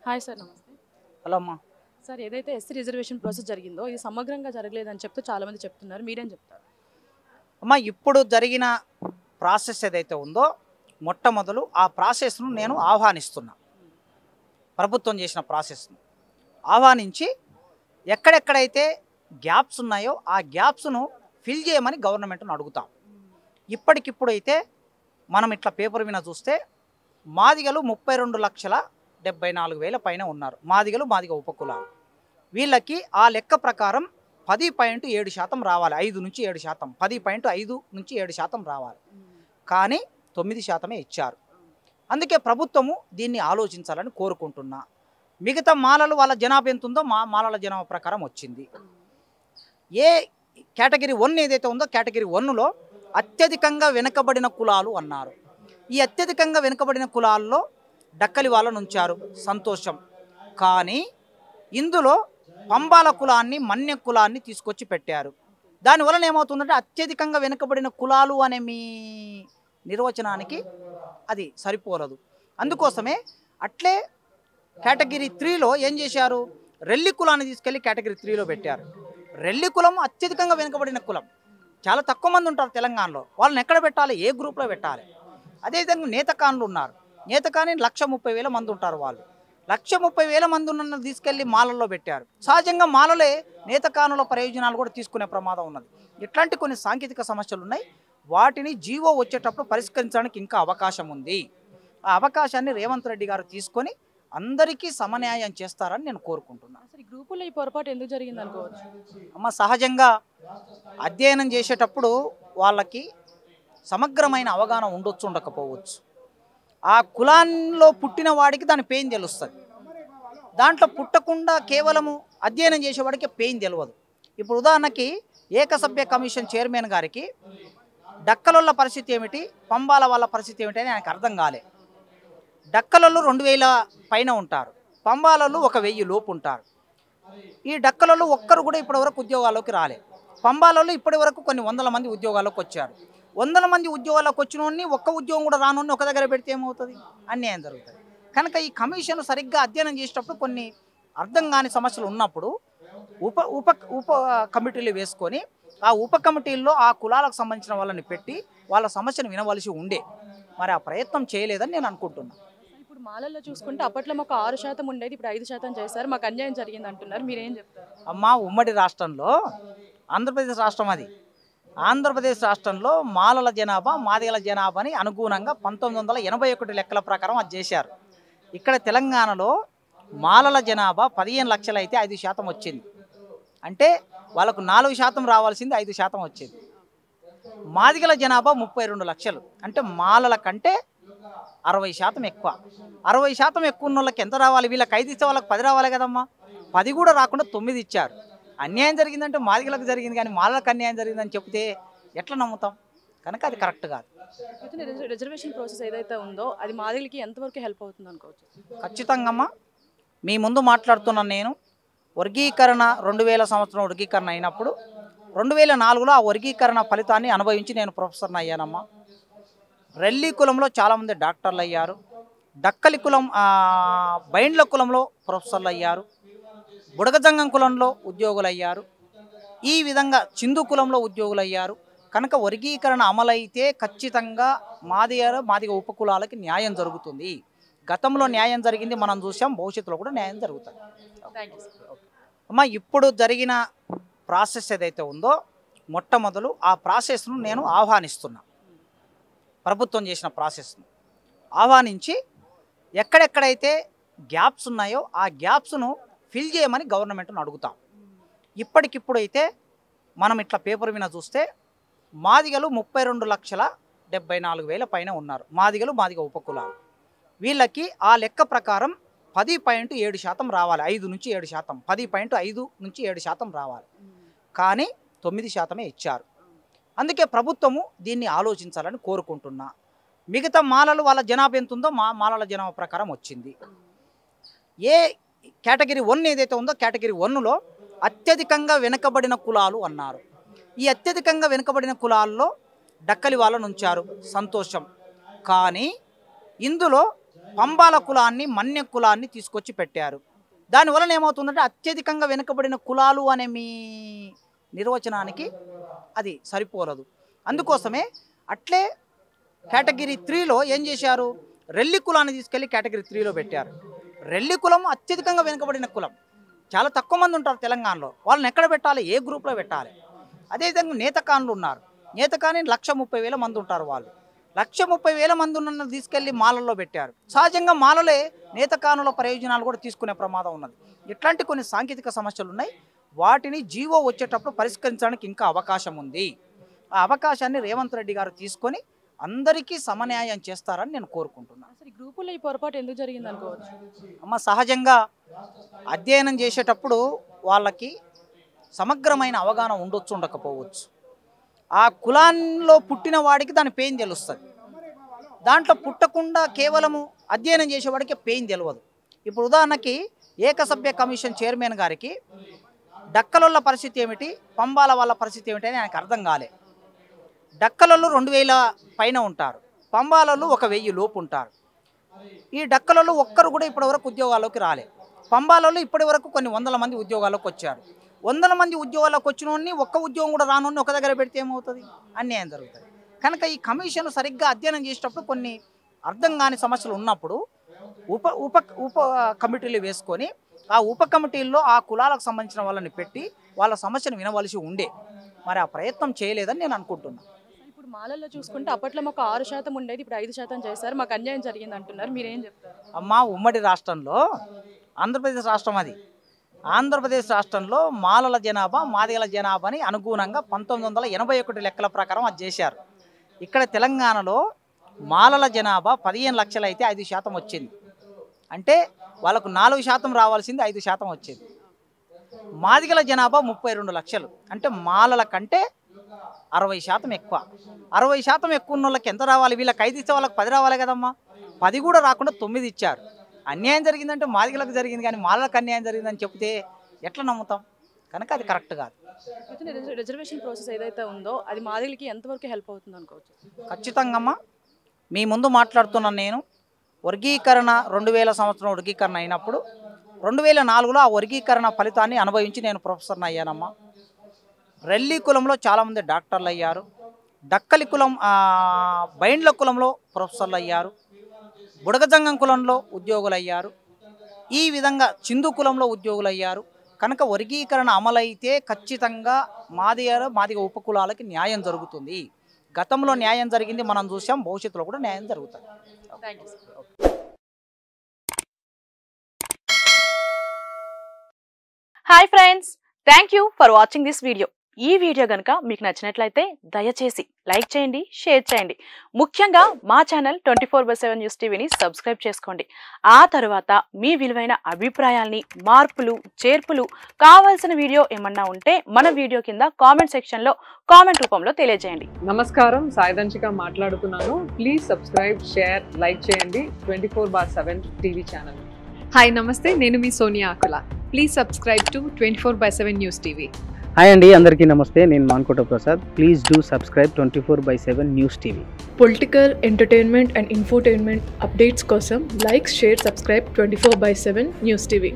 Hi sir, నమస్తే. Hello అమ్మా. Sir, ఏదైతే ఎస్సీ రిజర్వేషన్ ప్రాసెస్ జరిగిందో ఇది సమగ్రంగా జరగలేదని చెప్తూ చాలామంది చెప్తున్నారు. మీరేం చెప్తారు? అమ్మా, ఇప్పుడు జరిగిన ప్రాసెస్ ఏదైతే ఉందో మొట్టమొదలు ఆ ప్రాసెస్ను నేను ఆహ్వానిస్తున్నా. ప్రభుత్వం చేసిన ప్రాసెస్ను ఆహ్వానించి ఎక్కడెక్కడైతే గ్యాప్స్ ఉన్నాయో ఆ గ్యాప్స్ను ఫిల్ చేయమని గవర్నమెంట్ను అడుగుతాం. ఇప్పటికిప్పుడైతే మనం ఇట్లా పేపర్ మీద చూస్తే మాదిగలు 32,74,000 పైన ఉన్నారు. మాదిగ ఉపకులాలు. వీళ్ళకి ఆ లెక్క ప్రకారం 10.7% రావాలి. 5 నుంచి 7%, 10.5 నుంచి 7% రావాలి. కానీ 9% ఇచ్చారు. అందుకే ప్రభుత్వము దీన్ని ఆలోచించాలని కోరుకుంటున్నా. మిగతా మాలలు వాళ్ళ జనాభా ఎంత ఉందో మాలల జనాభా ప్రకారం వచ్చింది. ఏ కేటగిరీ 1 ఏదైతే ఉందో కేటగిరీ 1లో అత్యధికంగా వెనుకబడిన కులాలు అన్నారు. ఈ అత్యధికంగా వెనుకబడిన కులాల్లో డక్కలి వాళ్ళను ఉంచారు, సంతోషం. కానీ ఇందులో పంబాల కులాన్ని, మన్య కులాన్ని తీసుకొచ్చి పెట్టారు. దానివలన ఏమవుతుందంటే అత్యధికంగా వెనుకబడిన కులాలు అనే మీ నిర్వచనానికి అది సరిపోరదు. అందుకోసమే అట్లే కేటగిరీ 3లో ఏం చేశారు, రెల్లి కులాన్ని తీసుకెళ్ళి కేటగిరీ 3లో పెట్టారు. రెల్లి కులం అత్యధికంగా వెనుకబడిన కులం. చాలా తక్కువ మంది ఉంటారు తెలంగాణలో. వాళ్ళని ఎక్కడ పెట్టాలి, ఏ గ్రూప్లో పెట్టాలి? అదేవిధంగా నేతకాన్లు ఉన్నారు. నేతకాని 1,30,000 మంది ఉంటారు. వాళ్ళు 1,30,000 మంది ఉన్న తీసుకెళ్ళి మాలల్లో పెట్టారు. సహజంగా మాలలే నేతకానుల ప్రయోజనాలు కూడా తీసుకునే ప్రమాదం ఉన్నది. ఇట్లాంటి కొన్ని సాంకేతిక సమస్యలు ఉన్నాయి. వాటిని జీవో వచ్చేటప్పుడు పరిష్కరించడానికి ఇంకా అవకాశం ఉంది. ఆ అవకాశాన్ని రేవంత్ రెడ్డి గారు తీసుకొని అందరికీ సమన్యాయం చేస్తారని నేను కోరుకుంటున్నాను. అసలు ఈ గ్రూపుల్లో ఈ పొరపాటు ఎందుకు జరిగింది అనుకోవచ్చు? అమ్మ, సహజంగా అధ్యయనం చేసేటప్పుడు వాళ్ళకి సమగ్రమైన అవగాహన ఉండొచ్చు, ఉండకపోవచ్చు. ఆ కులాల్లో పుట్టిన వాడికి దాని పెయిన్ తెలుస్తుంది. దాంట్లో పుట్టకుండా కేవలము అధ్యయనం చేసేవాడికి పెయిన్ తెలియదు. ఇప్పుడు ఉదాహరణకి ఏకసభ్య కమిషన్ చైర్మన్ గారికి డక్కలోళ్ళ పరిస్థితి ఏమిటి, పంబాల వాళ్ళ పరిస్థితి ఏమిటి అని ఆయనకు అర్థం కాలే. డక్కలోళ్ళు 2,000 పైన ఉంటారు, పంబాలలో 1,000 లోపు ఉంటారు. ఈ డక్కలలో ఒక్కరు కూడా ఇప్పటివరకు ఉద్యోగాల్లోకి రాలే. పంబాలలో ఇప్పటి వరకు కొన్ని 100 మంది ఉద్యోగాల్లోకి వచ్చారు. 100 మంది ఉద్యోగాల్లోకి వచ్చిన వాడిని ఒక్క ఉద్యోగం కూడా రానోడిని ఒక దగ్గర పెడితే ఏమవుతుంది? అన్యాయం జరుగుతుంది. కనుక ఈ కమిషన్ సరిగ్గా అధ్యయనం చేసేటప్పుడు కొన్ని అర్థం కాని సమస్యలు ఉన్నప్పుడు ఉప ఉప ఉప కమిటీలు వేసుకొని ఆ ఉప కమిటీల్లో ఆ కులాలకు సంబంధించిన వాళ్ళని పెట్టి వాళ్ళ సమస్యను వినవలసి ఉండే. మరి ఆ ప్రయత్నం చేయలేదని నేను అనుకుంటున్నాను. ఇప్పుడు మాలల్లో చూసుకుంటే అప్పట్లో మాకు 6% ఉండేది, ఇప్పుడు 5% చేశారు. మాకు అన్యాయం జరిగింది అంటున్నారు. మీరేం చెప్తారు? అమ్మా, ఉమ్మడి రాష్ట్రంలో ఆంధ్రప్రదేశ్ రాష్ట్రం అది. ఆంధ్రప్రదేశ్ రాష్ట్రంలో మాలల జనాభా, మాదిగల జనాభాని అనుగుణంగా 1981 లెక్కల ప్రకారం అది చేశారు. ఇక్కడ తెలంగాణలో మాలల జనాభా 15 లక్షలు అయితే 5% వచ్చింది. అంటే వాళ్ళకు 4% రావాల్సింది 5% వచ్చింది. మాదిగల జనాభా 32 లక్షలు. అంటే మాలల కంటే 60% ఎక్కువ. 60% ఎక్కువ ఉన్న వాళ్ళకి ఎంత రావాలి? వీళ్ళకి 5 ఇస్తే వాళ్ళకి 10 రావాలి కదమ్మా. 10 కూడా రాకుండా 9 ఇచ్చారు. అన్యాయం జరిగిందంటే మాదిగలకు జరిగింది, కానీ మాలలకు అన్యాయం జరిగిందని చెప్తే ఎట్లా నమ్ముతాం? కనుక అది కరెక్ట్ కాదు. రిజర్వేషన్ ప్రాసెస్ ఏదైతే ఉందో అది మాదిగలకి ఎంతవరకు హెల్ప్ అవుతుంది అనుకోవచ్చు? ఖచ్చితంగా అమ్మా, మీ ముందు మాట్లాడుతున్నాను నేను. వర్గీకరణ 2000 సంవత్సరం వర్గీకరణ అయినప్పుడు 2004లో ఆ వర్గీకరణ ఫలితాన్ని అనుభవించి నేను ప్రొఫెసర్ని అయ్యానమ్మా. రెల్లి కులంలో చాలామంది డాక్టర్లు అయ్యారు. డక్కలి కులం, బైండ్ల కులంలో ప్రొఫెసర్లు అయ్యారు. బుడగజంగం కులంలో ఉద్యోగులు అయ్యారు. ఈ విధంగా చిందు కులంలో ఉద్యోగులు అయ్యారు. కనుక వర్గీకరణ అమలైతే ఖచ్చితంగా మాదిగ ఉపకులాలకి న్యాయం జరుగుతుంది. గతంలో న్యాయం జరిగింది, మనం చూసాం. భవిష్యత్తులో కూడా న్యాయం జరుగుతుంది. అమ్మ, ఇప్పుడు జరిగిన ప్రాసెస్ ఏదైతే ఉందో మొట్టమొదలు ఆ ప్రాసెస్ను నేను ఆహ్వానిస్తున్నా. ప్రభుత్వం చేసిన ప్రాసెస్ను ఆహ్వానించి ఎక్కడెక్కడైతే గ్యాప్స్ ఉన్నాయో ఆ గ్యాప్స్ను ఫిల్ చేయమని గవర్నమెంట్ను అడుగుతాం. ఇప్పటికిప్పుడైతే మనం ఇట్లా పేపర్ మీద చూస్తే మాదిగలు 32,74,000 పైన ఉన్నారు. మాదిగ ఉపకులాలు. వీళ్ళకి ఆ లెక్క ప్రకారం 10.7% రావాలి. 5 నుంచి 7%, 10.5 నుంచి 7% రావాలి. కానీ 9% ఇచ్చారు. అందుకే ప్రభుత్వము దీన్ని ఆలోచించాలని కోరుకుంటున్నా. మిగతా మాలలు వాళ్ళ జనాభా ఎంత ఉందో మాలల జనాభా ప్రకారం వచ్చింది. ఏ కేటగిరీ 1 ఏదైతే ఉందో కేటగిరీ 1లో అత్యధికంగా వెనుకబడిన కులాలు అన్నారు. ఈ అత్యధికంగా వెనుకబడిన కులాల్లో డక్కలి వాళ్ళను ఉంచారు, సంతోషం. కానీ ఇందులో పంబాల కులాన్ని, మన్య కులాన్ని తీసుకొచ్చి పెట్టారు. దానివలన ఏమవుతుందంటే అత్యధికంగా వెనుకబడిన కులాలు అనే మీ నిర్వచనానికి అది సరిపోలదు. అందుకోసమే అట్లే కేటగిరీ 3లో ఏం చేశారు, రెల్లి కులాన్ని తీసుకెళ్ళి కేటగిరీ 3లో పెట్టారు. రెల్లి కులం అత్యధికంగా వెనుకబడిన కులం, చాలా తక్కువ మంది ఉంటారు తెలంగాణలో. వాళ్ళని ఎక్కడ పెట్టాలి, ఏ గ్రూప్లో పెట్టాలి? అదేవిధంగా నేతకానులు ఉన్నారు. నేతకాని 1,30,000 మంది ఉంటారు. వాళ్ళు 1,30,000 మంది ఉన్న తీసుకెళ్ళి మాలల్లో పెట్టారు. సహజంగా మాలలే నేతకానుల ప్రయోజనాలు కూడా తీసుకునే ప్రమాదం ఉన్నది. ఇట్లాంటి కొన్ని సాంకేతిక సమస్యలు ఉన్నాయి. వాటిని జీవో వచ్చేటప్పుడు పరిష్కరించడానికి ఇంకా అవకాశం ఉంది. ఆ అవకాశాన్ని రేవంత్ రెడ్డి గారు తీసుకొని అందరికీ సమన్యాయం చేస్తారని నేను కోరుకుంటున్నాను. అసలు ఈ గ్రూపుల్లో ఈ పొరపాటు ఎందుకు జరిగింది అనుకోవచ్చు? అమ్మ, సహజంగా అధ్యయనం చేసేటప్పుడు వాళ్ళకి సమగ్రమైన అవగాహన ఉండొచ్చు, ఉండకపోవచ్చు. ఆ కులాల్లో పుట్టిన వాడికి దాని పెయిన్ తెలుస్తుంది. దాంట్లో పుట్టకుండా కేవలము అధ్యయనం చేసేవాడికి పెయిన్ తెలియదు. ఇప్పుడు ఉదాహరణకి ఏకసభ్య కమిషన్ చైర్మన్ గారికి డక్కలోళ్ళ పరిస్థితి ఏమిటి, పంబాల వాళ్ళ పరిస్థితి ఏమిటి అని ఆయనకు అర్థం కాలే. డక్కలలో 2,000 పైన ఉంటారు, పంబాలలో 1,000 లోపు ఉంటారు. ఈ డక్కలలో ఒక్కరు కూడా ఇప్పటివరకు ఉద్యోగాల్లోకి రాలే. పంబాలలో ఇప్పటి వరకు కొన్ని 100 మంది ఉద్యోగాల్లోకి వచ్చారు. 100 మంది ఉద్యోగాల్లోకి వచ్చినోన్ని ఒక్క ఉద్యోగం కూడా రానోన్ని ఒక దగ్గర పెడితే ఏమవుతుంది? అన్యాయం జరుగుతుంది. కనుక ఈ కమిషన్ సరిగ్గా అధ్యయనం చేసేటప్పుడు కొన్ని అర్థం కాని సమస్యలు ఉన్నప్పుడు ఉప ఉప ఉప కమిటీలు వేసుకొని ఆ ఉప కమిటీల్లో ఆ కులాలకు సంబంధించిన వాళ్ళని పెట్టి వాళ్ళ సమస్యను వినవలసి ఉండే. మరి ఆ ప్రయత్నం చేయలేదని నేను అనుకుంటున్నాను. ఇప్పుడు మాలల్లో చూసుకుంటే అప్పట్లో మాకు 6% ఉండేది, ఇప్పుడు 5% చేశారు. మాకు అన్యాయం జరిగింది అంటున్నారు, మీరేం చెప్తారు? అమ్మ, ఉమ్మడి రాష్ట్రంలో, ఆంధ్రప్రదేశ్ రాష్ట్రం అది, ఆంధ్రప్రదేశ్ రాష్ట్రంలో మాలల జనాభా, మాదిగల జనాభాని అనుగుణంగా 1981 లెక్కల ప్రకారం అది చేశారు. ఇక్కడ తెలంగాణలో మాలల జనాభా 15 లక్షలు అయితే 5% వచ్చింది. అంటే వాళ్ళకు 4% రావాల్సింది 5% వచ్చింది. మాదిగల జనాభా 32 లక్షలు, అంటే మాలల కంటే 60% ఎక్కువ. 60% ఎక్కువ ఉన్న వాళ్ళకి ఎంత రావాలి? వీళ్ళకి 5 ఇస్తే వాళ్ళకి 10 రావాలి కదమ్మా. 10 కూడా రాకుండా 9 ఇచ్చారు. అన్యాయం జరిగిందంటే మాదిగలకు జరిగింది, కానీ మాలలకు అన్యాయం జరిగిందని చెప్తే ఎట్లా నమ్ముతాం? కనుక అది కరెక్ట్ కాదు. రిజర్వేషన్ ప్రాసెస్ ఏదైతే ఉందో అది మాదిగలకి ఎంతవరకు హెల్ప్ అవుతుంది అనుకోవచ్చు? ఖచ్చితంగా అమ్మా, మీ ముందు మాట్లాడుతున్నాను నేను. వర్గీకరణ 2000 సంవత్సరం వర్గీకరణ అయినప్పుడు 2004లో ఆ వర్గీకరణ ఫలితాన్ని అనుభవించి నేను ప్రొఫెసర్ని అయ్యానమ్మా. రెల్లి కులంలో చాలామంది డాక్టర్లు అయ్యారు. డక్కలి కులం, బైండ్ల కులంలో ప్రొఫెసర్లు అయ్యారు. బుడగజంగం కులంలో ఉద్యోగులు అయ్యారు. ఈ విధంగా చిందు కులంలో ఉద్యోగులు అయ్యారు. కనుక వర్గీకరణ అమలైతే ఖచ్చితంగా మాదిగ ఉపకులాలకి న్యాయం జరుగుతుంది. గతంలో న్యాయం జరిగింది, మనం చూసాం. భవిష్యత్తులో కూడా న్యాయం జరుగుతుంది. Thank you. Hi friends, thank you for watching this video. ఈ వీడియో కనుక మీకు నచ్చినట్లయితే దయచేసి లైక్ చేయండి, షేర్ చేయండి. ముఖ్యంగా మా ఛానల్ 24/7 న్యూస్ టీవీని సబ్స్క్రైబ్ చేసుకోండి. ఆ తర్వాత మీ విలువైన అభిప్రాయాల్ని, మార్పులు, చేర్పులు, కావాల్సిన వీడియో ఏమన్నా ఉంటే మన వీడియో కింద కామెంట్ సెక్షన్లో కామెంట్ రూపంలో తెలియజేయండి. నమస్కారం, సాయిదంచిక మాట్లాడుతున్నాను. ప్లీజ్ సబ్స్క్రైబ్, షేర్, లైక్ చేయండి 24/7 టీవీ ఛానల్. హాయ్ నమస్తే, నేను మీ Sonia Akula. Please subscribe to 24/7 news TV. Hi అండి, అందరికీ నమస్తే. నేను Mankota Prasad. Please do subscribe 24/7 news TV. Political, entertainment and infotainment updates కోసం like, share, subscribe 24/7 news TV.